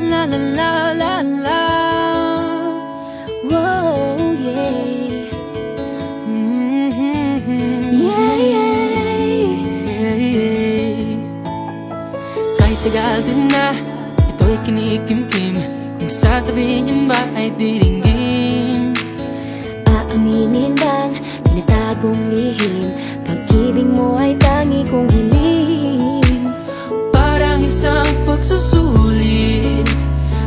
la la la la la. Whoa, yeah. Yeah, yeah. Kahit tagal din na, ito'y kinikimkim. Kung sasabihin ba ay diringgin. Aaminin bang tinatagong lihim, pag-ibig mo ay tangi kong hiling. Parang isang pagsusulit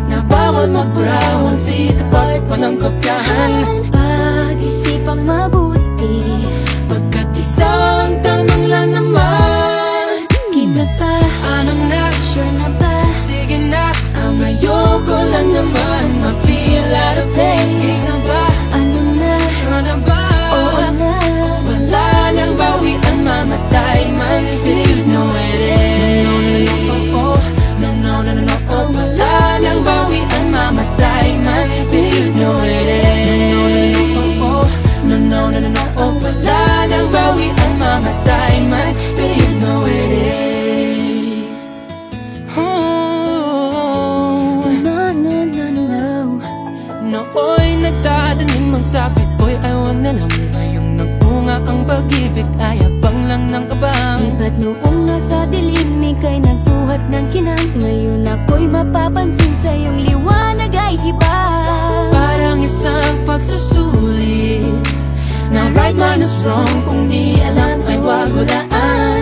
na bawal magburawan, sitapat pa ng kopyahan. Pag-isipang mabuti, Pagkat isang tanong lang naman, iba pa, anong na? sure na ba? Sige na, ang ayoko lang naman ma-feel out of place. Kaysa ba? Ano na? Sure na ba? Oo na. Wala nang bawian, mamatay man. Believe no it is. No, no, no, no, oh. No, no, no, no, no, oh. Wala nang bawian, mamatay man. Believe no it is. No, no, no, no, oh, oh. No, no, no, no, no, oh. Wala nang bawian, mamatay man. Believe no it is. Oh. No, no, no, no. Nooy nagdadanim ang sabi ko'y ay wag na lang. Ngayong nagbunga ang pag-ibig ay abang lang ng kabang. Di ba't noong nasa dilim ika'y nagbuhat ng kinang, ngayon ako'y mapapansin sa iyong liwanag ay iba. Parang isang pagsusulit na right minus wrong, kung di alam ay wag hulaan.